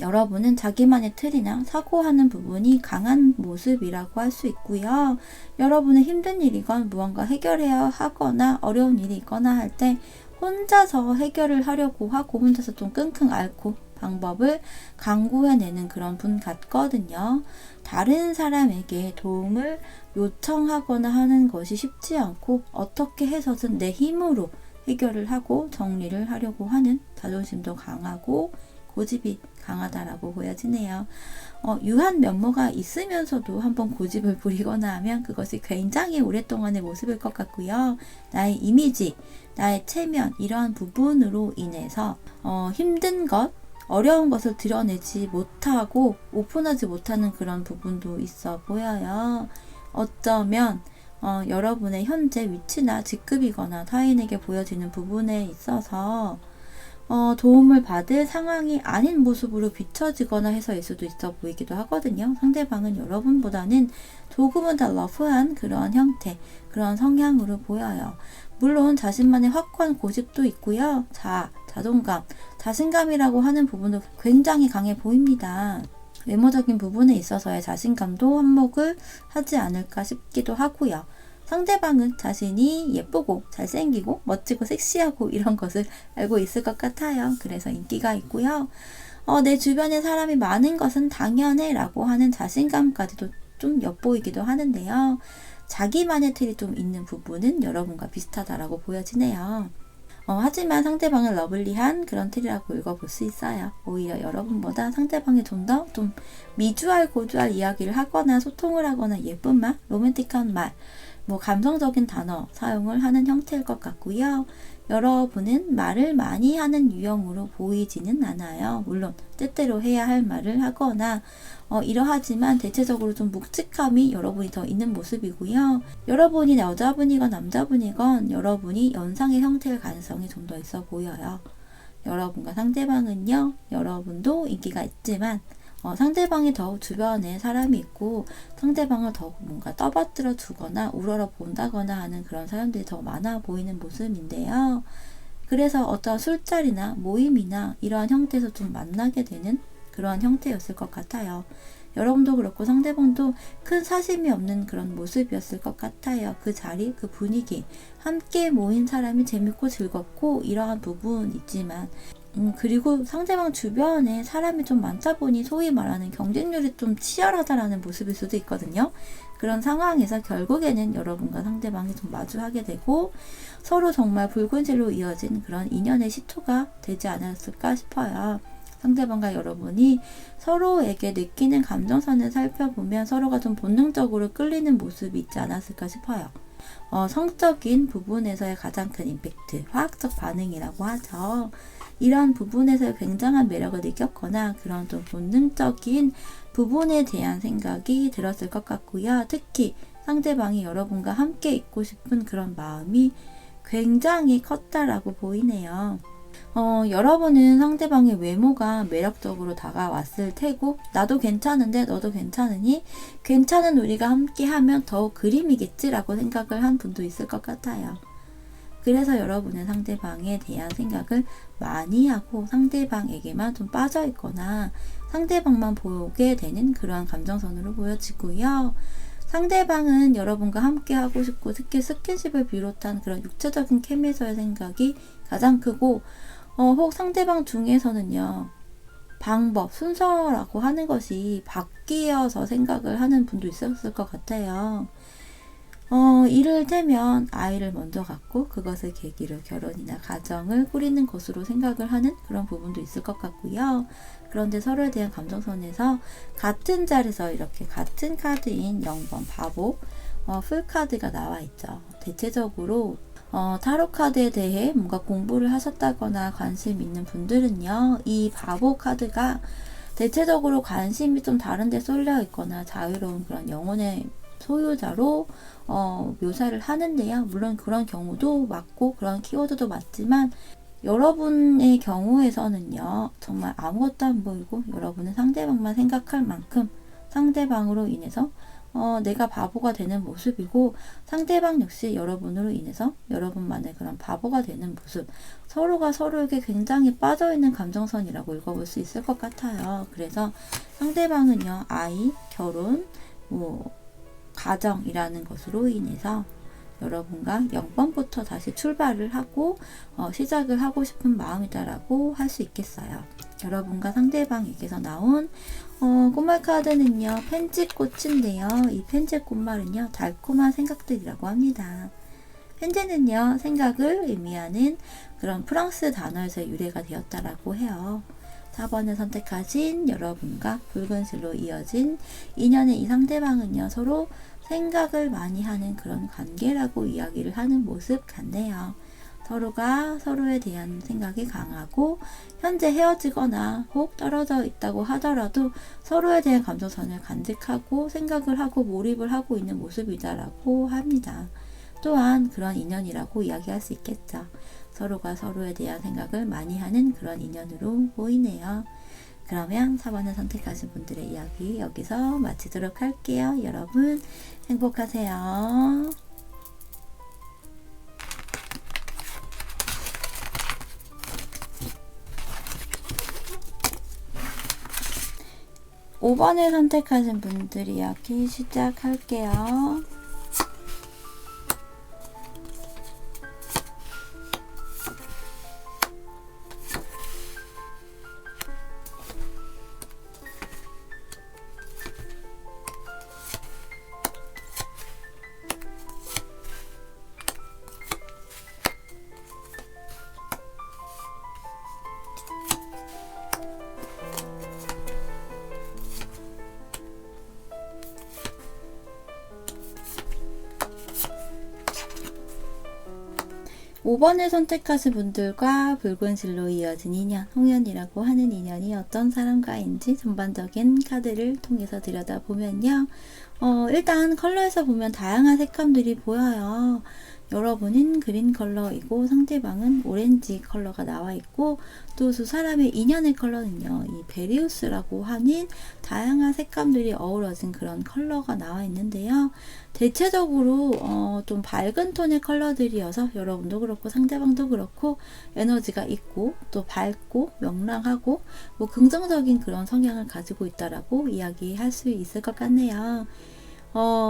여러분은 자기만의 틀이나 사고하는 부분이 강한 모습이라고 할 수 있고요. 여러분은 힘든 일이건 무언가 해결해야 하거나 어려운 일이 있거나 할 때 혼자서 해결을 하려고 하고 혼자서 좀 끙끙 앓고 방법을 강구해내는 그런 분 같거든요. 다른 사람에게 도움을 요청하거나 하는 것이 쉽지 않고 어떻게 해서든 내 힘으로 해결을 하고 정리를 하려고 하는 자존심도 강하고 고집이 강하다라고 보여지네요. 유한 면모가 있으면서도 한번 고집을 부리거나 하면 그것이 굉장히 오랫동안의 모습일 것 같고요. 나의 이미지, 나의 체면 이러한 부분으로 인해서 힘든 것, 어려운 것을 드러내지 못하고 오픈하지 못하는 그런 부분도 있어 보여요. 어쩌면 여러분의 현재 위치나 직급이거나 타인에게 보여지는 부분에 있어서 도움을 받을 상황이 아닌 모습으로 비춰지거나 해서일 수도 있어 보이기도 하거든요. 상대방은 여러분보다는 조금은 더 러프한 그런 형태, 그런 성향으로 보여요. 물론 자신만의 확고한 고집도 있고요. 자존감, 자신감이라고 하는 부분도 굉장히 강해 보입니다. 외모적인 부분에 있어서의 자신감도 한몫을 하지 않을까 싶기도 하고요. 상대방은 자신이 예쁘고 잘생기고 멋지고 섹시하고 이런 것을 알고 있을 것 같아요. 그래서 인기가 있고요. 내 주변에 사람이 많은 것은 당연해 라고 하는 자신감까지도 좀 엿보이기도 하는데요. 자기만의 틀이 좀 있는 부분은 여러분과 비슷하다라고 보여지네요. 하지만 상대방은 러블리한 그런 틀이라고 읽어볼 수 있어요. 오히려 여러분보다 상대방이 좀 더 좀 미주알 고주알 이야기를 하거나 소통을 하거나 예쁜 말, 로맨틱한 말, 뭐 감성적인 단어 사용을 하는 형태일 것 같고요. 여러분은 말을 많이 하는 유형으로 보이지는 않아요. 물론 때때로 해야 할 말을 하거나 이러하지만 대체적으로 좀 묵직함이 여러분이 더 있는 모습이고요. 여러분이 여자분이건 남자분이건 여러분이 연상의 형태일 가능성이 좀 더 있어 보여요. 여러분과 상대방은요. 여러분도 인기가 있지만 상대방이 더 주변에 사람이 있고 상대방을 더 뭔가 떠받들어 주거나 우러러 본다거나 하는 그런 사람들이 더 많아 보이는 모습인데요. 그래서 어떤 술자리나 모임이나 이러한 형태에서 좀 만나게 되는 그러한 형태였을 것 같아요. 여러분도 그렇고 상대방도 큰 사심이 없는 그런 모습이었을 것 같아요. 그 자리, 그 분위기, 함께 모인 사람이 재밌고 즐겁고 이러한 부분 있지만 그리고 상대방 주변에 사람이 좀 많다 보니 소위 말하는 경쟁률이 좀 치열하다라는 모습일 수도 있거든요. 그런 상황에서 결국에는 여러분과 상대방이 좀 마주하게 되고 서로 정말 붉은 질로 이어진 그런 인연의 시초가 되지 않았을까 싶어요. 상대방과 여러분이 서로에게 느끼는 감정선을 살펴보면 서로가 좀 본능적으로 끌리는 모습이 있지 않았을까 싶어요. 성적인 부분에서의 가장 큰 임팩트, 화학적 반응이라고 하죠. 이런 부분에서 굉장한 매력을 느꼈거나 그런 좀 본능적인 부분에 대한 생각이 들었을 것 같고요. 특히 상대방이 여러분과 함께 있고 싶은 그런 마음이 굉장히 컸다라고 보이네요. 여러분은 상대방의 외모가 매력적으로 다가왔을 테고 나도 괜찮은데 너도 괜찮으니 괜찮은 우리가 함께하면 더 그림이겠지라고 생각을 한 분도 있을 것 같아요. 그래서 여러분은 상대방에 대한 생각을 많이 하고 상대방에게만 좀 빠져있거나 상대방만 보게 되는 그러한 감정선으로 보여지고요. 상대방은 여러분과 함께 하고 싶고 특히 스킨십을 비롯한 그런 육체적인 케미에서의 생각이 가장 크고 혹 상대방 중에서는요. 방법, 순서라고 하는 것이 바뀌어서 생각을 하는 분도 있었을 것 같아요. 이를테면 아이를 먼저 갖고 그것을 계기로 결혼이나 가정을 꾸리는 것으로 생각을 하는 그런 부분도 있을 것 같고요. 그런데 서로에 대한 감정선에서 같은 자리에서 이렇게 같은 카드인 0번 바보, 풀카드가 나와 있죠. 대체적으로 타로 카드에 대해 뭔가 공부를 하셨다거나 관심 있는 분들은요. 이 바보 카드가 대체적으로 관심이 좀 다른 데 쏠려 있거나 자유로운 그런 영혼의 소유자로 묘사를 하는데요. 물론 그런 경우도 맞고 그런 키워드도 맞지만 여러분의 경우에서는요, 정말 아무것도 안 보이고 여러분은 상대방만 생각할 만큼 상대방으로 인해서 내가 바보가 되는 모습이고, 상대방 역시 여러분으로 인해서 여러분만의 그런 바보가 되는 모습, 서로가 서로에게 굉장히 빠져있는 감정선이라고 읽어볼 수 있을 것 같아요. 그래서 상대방은요, 아이, 결혼, 가정이라는 것으로 인해서 여러분과 0번부터 다시 출발을 하고 시작을 하고 싶은 마음이다라고 할 수 있겠어요. 여러분과 상대방에게서 나온 꽃말 카드는요, 펜지꽃인데요. 이 펜지꽃말은요, 달콤한 생각들이라고 합니다. 펜지는요, 생각을 의미하는 그런 프랑스 단어에서 유래가 되었다라고 해요. 4번을 선택하신 여러분과 붉은 실로 이어진 인연의 이 상대방은요, 서로 생각을 많이 하는 그런 관계라고 이야기를 하는 모습 같네요. 서로가 서로에 대한 생각이 강하고, 현재 헤어지거나 혹 떨어져 있다고 하더라도 서로에 대한 감정선을 간직하고 생각을 하고 몰입을 하고 있는 모습이다라고 합니다. 또한 그런 인연이라고 이야기할 수 있겠죠. 서로가 서로에 대한 생각을 많이 하는 그런 인연으로 보이네요. 그러면 4번을 선택하신 분들의 이야기 여기서 마치도록 할게요. 여러분 행복하세요. 5번을 선택하신 분들 이야기 시작할게요. 5번을 선택하신 분들과 붉은 실로 이어진 인연, 홍연이라고 하는 인연이 어떤 사람과인지 전반적인 카드를 통해서 들여다보면요. 일단 컬러에서 보면 다양한 색감들이 보여요. 여러분은 그린 컬러이고 상대방은 오렌지 컬러가 나와 있고, 또 두 사람의 인연의 컬러는요, 이 베리우스라고 하는 다양한 색감들이 어우러진 그런 컬러가 나와 있는데요. 대체적으로 좀 밝은 톤의 컬러들이어서 여러분도 그렇고 상대방도 그렇고 에너지가 있고 또 밝고 명랑하고 긍정적인 그런 성향을 가지고 있다라고 이야기할 수 있을 것 같네요.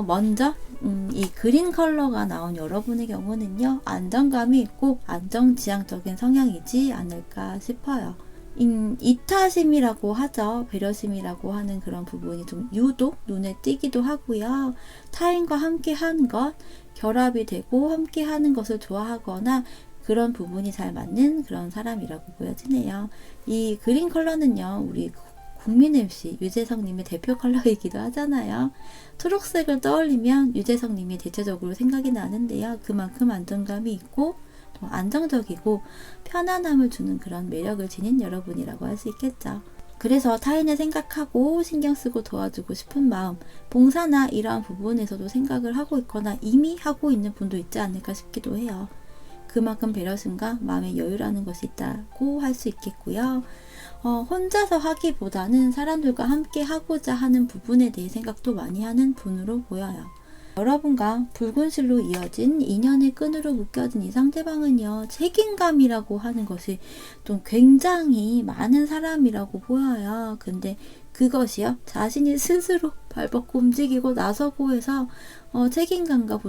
먼저 이 그린 컬러가 나온 여러분의 경우는요, 안정감이 있고 안정지향적인 성향이지 않을까 싶어요. 이타심이라고 하죠. 배려심이라고 하는 그런 부분이 좀 유독 눈에 띄기도 하고요. 타인과 함께 하는 것, 결합이 되고 함께 하는 것을 좋아하거나 그런 부분이 잘 맞는 그런 사람이라고 보여지네요. 이 그린 컬러는요, 우리 국민 MC 유재석님의 대표 컬러이기도 하잖아요. 초록색을 떠올리면 유재석님이 대체적으로 생각이 나는데요. 그만큼 안정감이 있고 또 안정적이고 편안함을 주는 그런 매력을 지닌 여러분이라고 할 수 있겠죠. 그래서 타인을 생각하고 신경 쓰고 도와주고 싶은 마음, 봉사나 이러한 부분에서도 생각을 하고 있거나 이미 하고 있는 분도 있지 않을까 싶기도 해요. 그만큼 배려심과 마음의 여유라는 것이 있다고 할 수 있겠고요. 혼자서 하기보다는 사람들과 함께 하고자 하는 부분에 대해 생각도 많이 하는 분으로 보여요. 여러분과 붉은 실로 이어진 인연의 끈으로 묶여진 이 상대방은요, 책임감이라고 하는 것이 좀 굉장히 많은 사람이라고 보여요. 근데 그것이요, 자신이 스스로 발벗고 움직이고 나서고 해서 책임감과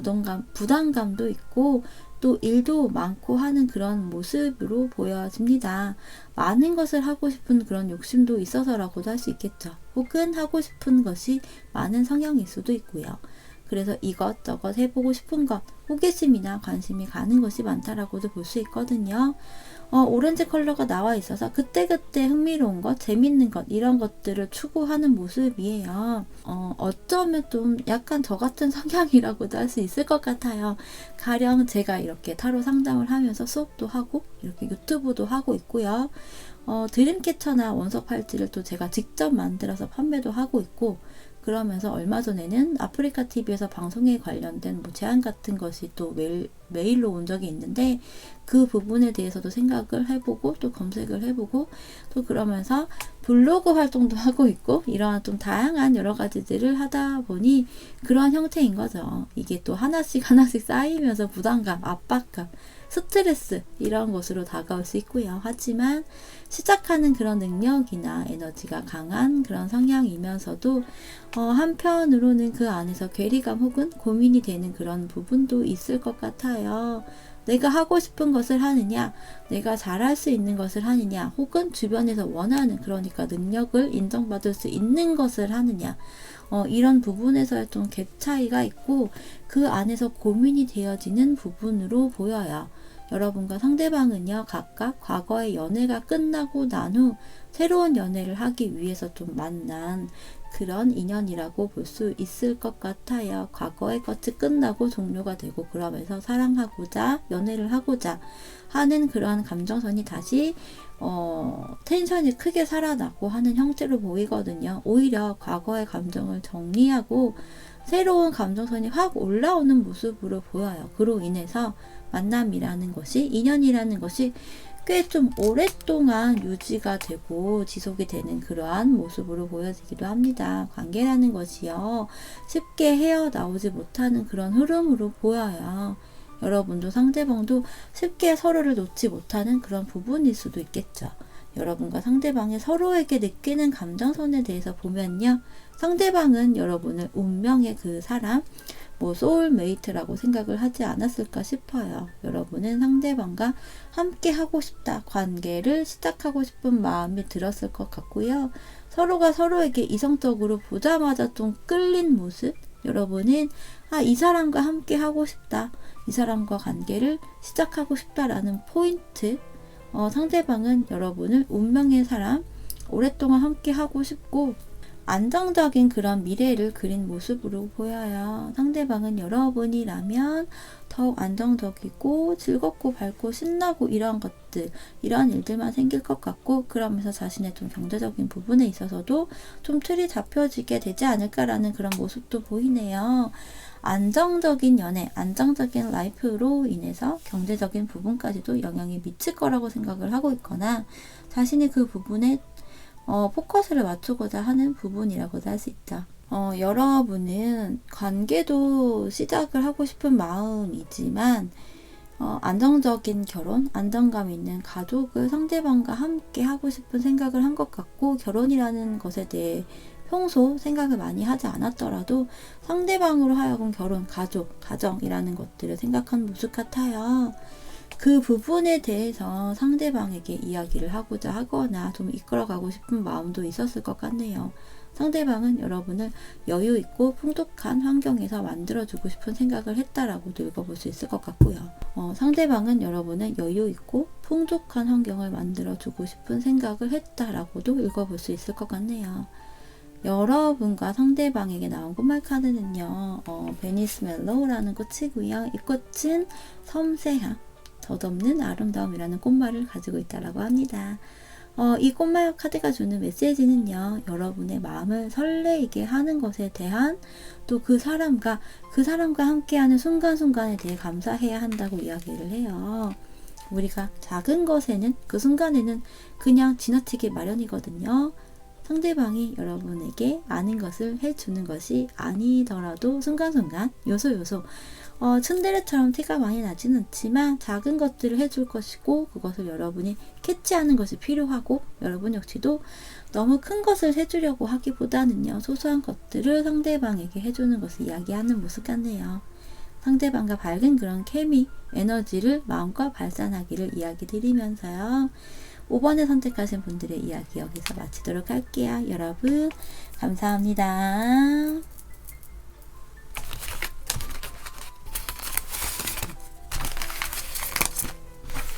부담감도 있고 또 일도 많고 하는 그런 모습으로 보여집니다. 많은 것을 하고 싶은 그런 욕심도 있어서라고도 할 수 있겠죠. 혹은 하고 싶은 것이 많은 성향일 수도 있고요. 그래서 이것저것 해보고 싶은 것, 호기심이나 관심이 가는 것이 많다라고도 볼 수 있거든요. 오렌지 컬러가 나와 있어서 그때그때 흥미로운 것, 재밌는 것, 이런 것들을 추구하는 모습이에요. 어쩌면 좀 약간 저 같은 성향이라고도 할 수 있을 것 같아요. 가령 제가 이렇게 타로 상담을 하면서 수업도 하고 이렇게 유튜브도 하고 있고요. 드림캐쳐나 원석 팔찌를 또 제가 직접 만들어서 판매도 하고 있고, 그러면서 얼마 전에는 아프리카 TV에서 방송에 관련된 뭐 제안 같은 것이 또 메일로 온 적이 있는데, 그 부분에 대해서도 생각을 해보고 또 검색을 해보고 또 그러면서 블로그 활동도 하고 있고, 이러한 좀 다양한 여러 가지들을 하다 보니 그러한 형태인 거죠. 이게 또 하나씩 하나씩 쌓이면서 부담감, 압박감, 스트레스 이런 것으로 다가올 수 있고요. 하지만 시작하는 그런 능력이나 에너지가 강한 그런 성향이면서도 한편으로는 그 안에서 괴리감 혹은 고민이 되는 그런 부분도 있을 것 같아요. 내가 하고 싶은 것을 하느냐, 내가 잘할 수 있는 것을 하느냐, 혹은 주변에서 원하는, 그러니까 능력을 인정받을 수 있는 것을 하느냐, 이런 부분에서의 좀 갭 차이가 있고, 그 안에서 고민이 되어지는 부분으로 보여요. 여러분과 상대방은요, 각각 과거의 연애가 끝나고 난 후 새로운 연애를 하기 위해서 좀 만난 그런 인연이라고 볼 수 있을 것 같아요. 과거의 것이 끝나고 종료가 되고, 그러면서 사랑하고자 연애를 하고자 하는 그런 감정선이 다시 텐션이 크게 살아나고 하는 형태로 보이거든요. 오히려 과거의 감정을 정리하고 새로운 감정선이 확 올라오는 모습으로 보여요. 그로 인해서 만남이라는 것이, 인연이라는 것이 꽤 좀 오랫동안 유지가 되고 지속이 되는 그러한 모습으로 보여지기도 합니다. 관계라는 것이요, 쉽게 헤어나오지 못하는 그런 흐름으로 보여요. 여러분도 상대방도 쉽게 서로를 놓지 못하는 그런 부분일 수도 있겠죠. 여러분과 상대방이 서로에게 느끼는 감정선에 대해서 보면요, 상대방은 여러분을 운명의 그 사람, 뭐 소울메이트라고 생각을 하지 않았을까 싶어요. 여러분은 상대방과 함께 하고 싶다, 관계를 시작하고 싶은 마음이 들었을 것 같고요. 서로가 서로에게 이성적으로 보자마자 좀 끌린 모습, 여러분은 이 사람과 함께 하고 싶다, 이 사람과 관계를 시작하고 싶다라는 포인트, 상대방은 여러분을 운명의 사람, 오랫동안 함께 하고 싶고 안정적인 그런 미래를 그린 모습으로 보여요. 상대방은 여러분이라면 더욱 안정적이고 즐겁고 밝고 신나고 이런 것들, 이런 일들만 생길 것 같고, 그러면서 자신의 좀 경제적인 부분에 있어서도 좀 틀이 잡혀지게 되지 않을까라는 그런 모습도 보이네요. 안정적인 연애, 안정적인 라이프로 인해서 경제적인 부분까지도 영향이 미칠 거라고 생각을 하고 있거나, 자신이 그 부분에 포커스를 맞추고자 하는 부분이라고도 할 수 있죠. 여러분은 관계도 시작을 하고 싶은 마음이지만, 안정적인 결혼, 안정감 있는 가족을 상대방과 함께 하고 싶은 생각을 한 것 같고, 결혼이라는 것에 대해 평소 생각을 많이 하지 않았더라도 상대방으로 하여금 결혼, 가족, 가정이라는 것들을 생각한 모습 같아요. 그 부분에 대해서 상대방에게 이야기를 하고자 하거나 좀 이끌어가고 싶은 마음도 있었을 것 같네요. 상대방은 여러분을 여유 있고 풍족한 환경에서 만들어주고 싶은 생각을 했다라고도 읽어볼 수 있을 것 같고요. 상대방은 여러분을 여유 있고 풍족한 환경을 만들어주고 싶은 생각을 했다라고도 읽어볼 수 있을 것 같네요. 여러분과 상대방에게 나온 꽃말 카드는요, 베니스 멜로우라는 꽃이고요. 이 꽃은 섬세함, 덧없는 아름다움이라는 꽃말을 가지고 있다고 합니다. 이 꽃말 카드가 주는 메시지는요, 여러분의 마음을 설레이게 하는 것에 대한, 또 그 사람과 함께하는 순간순간에 대해 감사해야 한다고 이야기를 해요. 우리가 작은 것에는, 그 순간에는 그냥 지나치기 마련이거든요. 상대방이 여러분에게 아는 것을 해주는 것이 아니더라도 순간순간, 요소 츤데레처럼 티가 많이 나지는 않지만 작은 것들을 해줄 것이고, 그것을 여러분이 캐치하는 것이 필요하고, 여러분 역시도 너무 큰 것을 해주려고 하기보다는요, 소소한 것들을 상대방에게 해주는 것을 이야기하는 모습 같네요. 상대방과 밝은 그런 케미, 에너지를 마음껏 발산하기를 이야기 드리면서요, 5번을 선택하신 분들의 이야기 여기서 마치도록 할게요. 여러분 감사합니다.